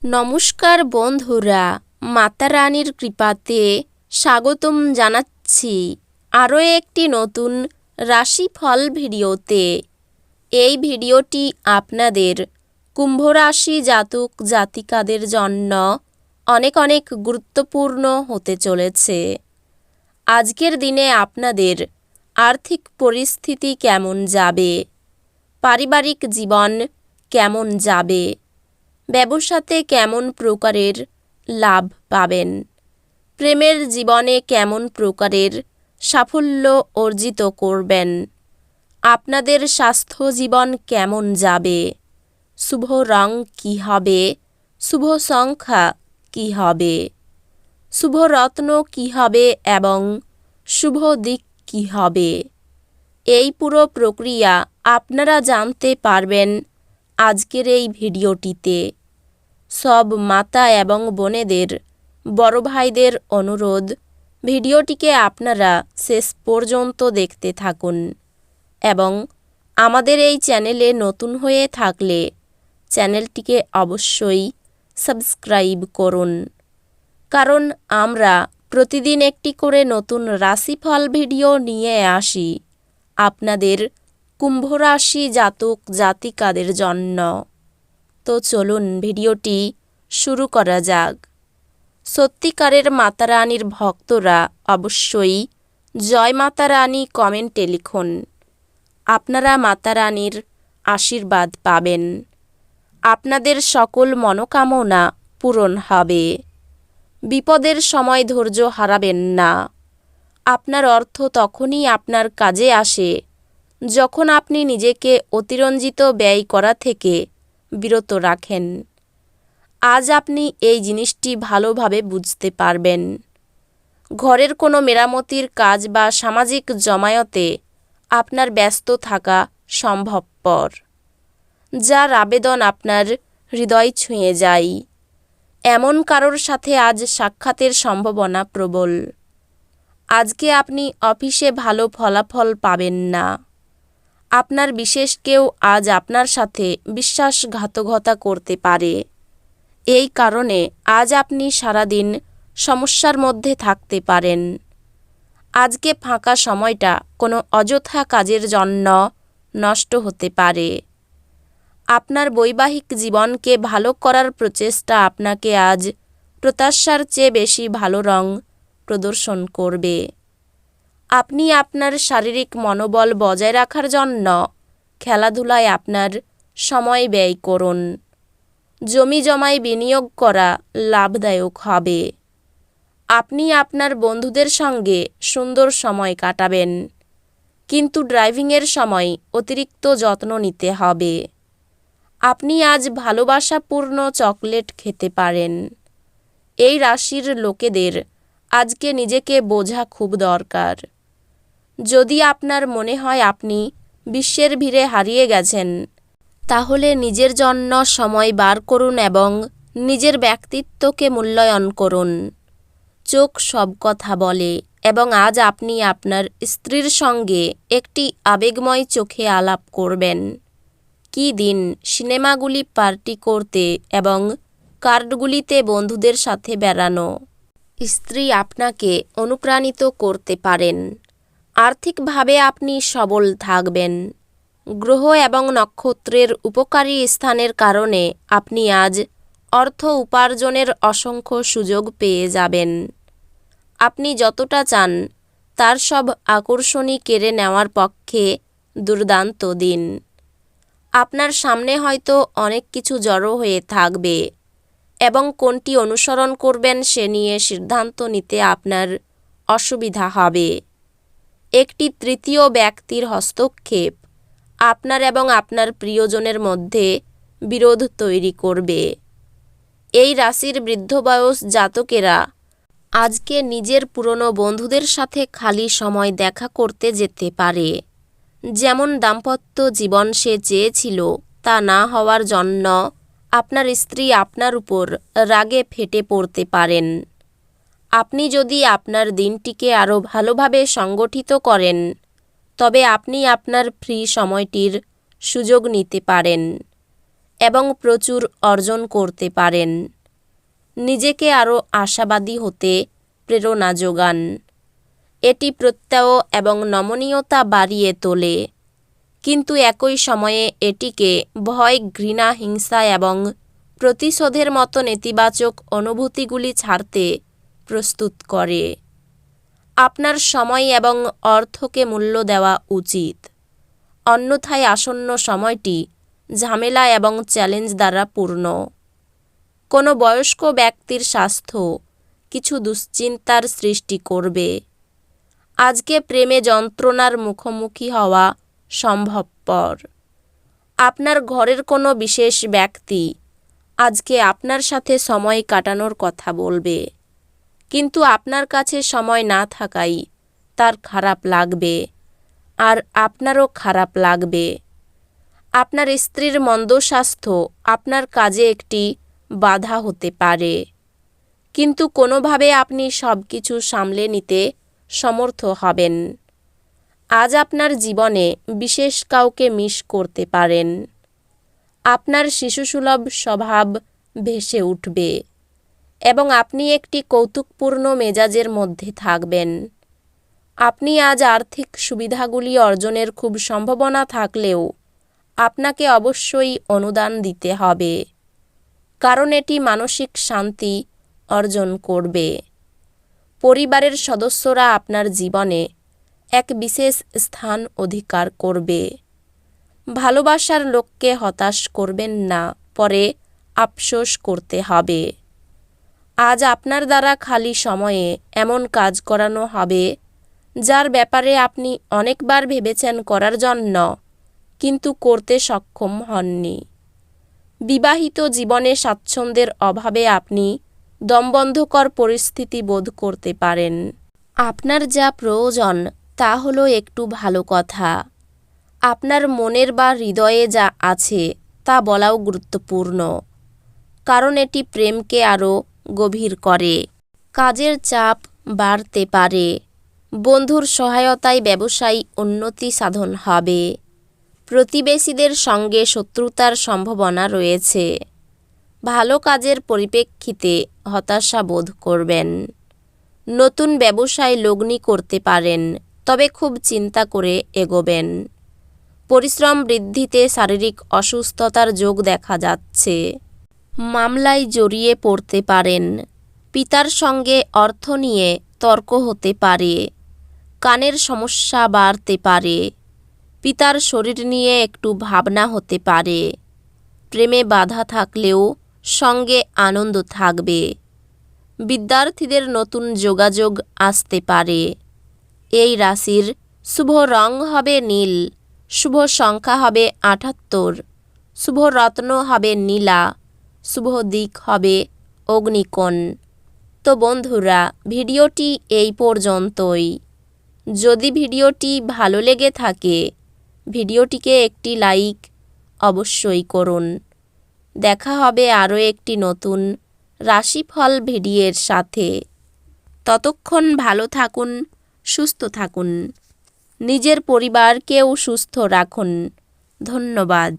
নমস্কার বন্ধুরা, মাতা রানীর কৃপাতে স্বাগতম জানাচ্ছি আরও একটি নতুন রাশিফল ভিডিওতে। এই ভিডিওটি আপনাদের কুম্ভ রাশি জাতক জাতিকাদের জন্য অনেক অনেক গুরুত্বপূর্ণ হতে চলেছে। আজকের দিনে আপনাদের আর্থিক পরিস্থিতি কেমন যাবে, পারিবারিক জীবন কেমন যাবে, ব্যবসাতে কেমন প্রকারের লাভ পাবেন, প্রেমের জীবনে কেমন প্রকারের সাফল্য অর্জিত করবেন, আপনাদের স্বাস্থ্য জীবন কেমন যাবে, শুভ রং কী হবে, শুভ সংখ্যা কী হবে, শুভ রত্ন কী হবে এবং শুভ দিক কী হবে, এই পুরো প্রক্রিয়া আপনারা জানতে পারবেন আজকের এই ভিডিওটিতে। সব মাতা এবং বোনেদের, বড় ভাইদের অনুরোধ, ভিডিওটিকে আপনারা শেষ পর্যন্ত দেখতে থাকুন এবং আমাদের এই চ্যানেলে নতুন হয়ে থাকলে চ্যানেলটিকে অবশ্যই সাবস্ক্রাইব করুন, কারণ আমরা প্রতিদিন একটি করে নতুন রাশিফল ভিডিও নিয়ে আসি আপনাদের কুম্ভ রাশি জাতক জাতিকাদের জন্য। তো চলুন ভিডিওটি শুরু করা যাক। সত্যিকারের মাতা রানীর ভক্তরা অবশ্যই জয় মাতা রানী কমেন্টে লিখুন। আপনারা মাতা রানীর আশীর্বাদ পাবেন, আপনাদের সকল মনোকামনা পূরণ হবে। বিপদের সময় ধৈর্য হারাবেন না। আপনার অর্থ তখনই আপনার কাজে আসে যখন আপনি নিজেকে অতিরঞ্জিত ব্যয় করা থেকে বিরত রাখেন। আজ আপনি এই জিনিসটি ভালোভাবে বুঝতে পারবেন। ঘরের কোনো মেরামতির কাজ বা সামাজিক জমায়েতে আপনার ব্যস্ত থাকা সম্ভবপর, যার আবেদন আপনার হৃদয় ছুঁয়ে যায়। এমন কারোর সাথে আজ সাক্ষাতের সম্ভাবনা প্রবল। আজকে আপনি অফিসে ভালো ফলাফল পাবেন না। আপনার বিশেষ কেউ আজ আপনার সাথে বিশ্বাসঘাতকতা করতে পারে। এই কারণে আজ আপনি সারাদিন সমস্যার মধ্যে থাকতে পারেন। আজকে ফাঁকা সময়টা কোনো অযথা কাজের জন্য নষ্ট হতে পারে। আপনার বৈবাহিক জীবনকে ভালো করার প্রচেষ্টা আপনাকে আজ প্রত্যাশার চেয়ে বেশি ভালো রং প্রদর্শন করবে। আপনি আপনার শারীরিক মনোবল বজায় রাখার জন্য খেলাধুলায় আপনার সময় ব্যয় করুন। জমি জমায় বিনিয়োগ করা লাভদায়ক হবে। আপনি আপনার বন্ধুদের সঙ্গে সুন্দর সময় কাটাবেন, কিন্তু ড্রাইভিংয়ের সময় অতিরিক্ত যত্ন নিতে হবে। আপনি আজ ভালোবাসাপূর্ণ চকলেট খেতে পারেন। এই রাশির লোকেদের আজকে নিজেকে বোঝা খুব দরকার। যদি আপনার মনে হয় আপনি বিশ্বের ভিড়ে হারিয়ে গেছেন, তাহলে নিজের জন্য সময় বার করুন এবং নিজের ব্যক্তিত্বকে মূল্যায়ন করুন। চোখ সব কথা বলে এবং আজ আপনি আপনার স্ত্রীর সঙ্গে একটি আবেগময় চোখে আলাপ করবেন। কী দিন সিনেমাগুলি পার্টি করতে এবং কার্ডগুলিতে বন্ধুদের সাথে বেড়ানো। স্ত্রী আপনাকে অনুপ্রাণিত করতে পারেন। আর্থিকভাবে আপনি সবল থাকবেন। গ্রহ এবং নক্ষত্রের উপকারী স্থানের কারণে আপনি আজ অর্থ উপার্জনের অসংখ্য সুযোগ পেয়ে যাবেন। আপনি যতটা চান তার সব আকর্ষণই কেড়ে নেওয়ার পক্ষে দুর্দান্ত দিন। আপনার সামনে হয়তো অনেক কিছু জড়ো হয়ে থাকবে এবং কোনটি অনুসরণ করবেন সে নিয়ে সিদ্ধান্ত নিতে আপনার অসুবিধা হবে। একটি তৃতীয় ব্যক্তির হস্তক্ষেপ আপনার এবং আপনার প্রিয়জনের মধ্যে বিরোধ তৈরি করবে। এই রাশির বৃদ্ধ বয়স জাতকেরা আজকে নিজের পুরনো বন্ধুদের সাথে খালি সময় দেখা করতে যেতে পারে। যেমন দাম্পত্য জীবন সে চেয়েছিল তা না হওয়ার জন্য আপনার স্ত্রী আপনার উপর রাগে ফেটে পড়তে পারেন। আপনি যদি আপনার দিনটিকে আরও ভালোভাবে সংগঠিত করেন, তবে আপনি আপনার ফ্রি সময়টির সুযোগ নিতে পারেন। এবং প্রচুর অর্জন করতে পারেন। নিজেকে আরও আশাবাদী হতে প্রেরণা যোগান। এটি প্রত্যয় এবং নমনীয়তা বাড়িয়ে তোলে, কিন্তু একই সময়ে এটিকে ভয়, ঘৃণা, হিংসা এবং প্রতিশোধের মতো নেতিবাচক অনুভূতিগুলি ছাড়তে প্রস্তুত করে। আপনার সময় এবং অর্থকে মূল্য দেওয়া উচিত, অন্যথায় আসন্ন সময়টি ঝামেলা এবং চ্যালেঞ্জ দ্বারা পূর্ণ। কোনো বয়স্ক ব্যক্তির স্বাস্থ্য কিছু দুশ্চিন্তার সৃষ্টি করবে। আজকে প্রেমে যন্ত্রণার মুখোমুখি হওয়া সম্ভবপর। আপনার ঘরের কোনো বিশেষ ব্যক্তি আজকে আপনার সাথে সময় কাটানোর কথা বলবে, কিন্তু আপনার কাছে সময় না থাকায় তার খারাপ লাগবে, আর আপনারও খারাপ লাগবে। আপনার স্ত্রীর মন্দ স্বাস্থ্য আপনার কাজে একটি বাধা হতে পারে, কিন্তু কোনোভাবে আপনি সব কিছু সামলে নিতে সমর্থ হবেন। আজ আপনার জীবনে বিশেষ কাউকে মিস করতে পারেন। আপনার শিশুসুলভ স্বভাব ভেসে উঠবে এবং আপনি একটি কৌতুকপূর্ণ মেজাজের মধ্যে থাকবেন। আপনি আজ আর্থিক সুবিধাগুলি অর্জনের খুব সম্ভাবনা থাকলেও আপনাকে অবশ্যই অনুদান দিতে হবে, কারণ এটি মানসিক শান্তি অর্জন করবে। পরিবারের সদস্যরা আপনার জীবনে এক বিশেষ স্থান অধিকার করবে। ভালোবাসার লোককে হতাশ করবেন না, পরে আফসোস করতে হবে। আজ আপনার দ্বারা খালি সময়ে এমন কাজ করানো হবে যার ব্যাপারে আপনি অনেকবার ভেবেছেন করার জন্য, কিন্তু করতে সক্ষম হননি। বিবাহিত জীবনে স্বাচ্ছন্দ্যের অভাবে আপনি দমবন্ধকর পরিস্থিতি বোধ করতে পারেন। আপনার যা প্রয়োজন তা হলো একটু ভালো কথা। আপনার মনের বা হৃদয়ে যা আছে তা বলাও গুরুত্বপূর্ণ, কারণ এটি প্রেমকে আরও গভীর করে। কাজের চাপ বাড়তে পারে। বন্ধুর সহায়তায় ব্যবসায়ী উন্নতি সাধন হবে। প্রতিবেশীদের সঙ্গে শত্রুতার সম্ভাবনা রয়েছে। ভালো কাজের পরিপ্রেক্ষিতে হতাশা বোধ করবেন। নতুন ব্যবসায় লগ্নি করতে পারেন, তবে খুব চিন্তা করে এগোবেন। পরিশ্রম বৃদ্ধিতে শারীরিক অসুস্থতার যোগ দেখা যাচ্ছে। মামলায় জড়িয়ে পড়তে পারেন। পিতার সঙ্গে অর্থ নিয়ে তর্ক হতে পারে। কানের সমস্যা বাড়তে পারে। পিতার শরীর নিয়ে একটু ভাবনা হতে পারে। প্রেমে বাধা থাকলেও সঙ্গে আনন্দ থাকবে। বিদ্যার্থীদের নতুন যোগাযোগ আসতে পারে। এই রাশির শুভ রং হবে নীল, শুভ সংখ্যা হবে ৭৮, শুভ রত্ন হবে নীলা, শুভ দিক হবে অগ্নিকোণ। তো বন্ধুরা, ভিডিওটি এই পর্যন্তই। যদি ভিডিওটি ভালো লেগে থাকে ভিডিওটিকে একটি লাইক অবশ্যই করুন। দেখা হবে আরও একটি নতুন রাশিফল ভিডিওর সাথে। ততক্ষণ ভালো থাকুন, সুস্থ থাকুন, নিজের পরিবারকেও সুস্থ রাখুন। ধন্যবাদ।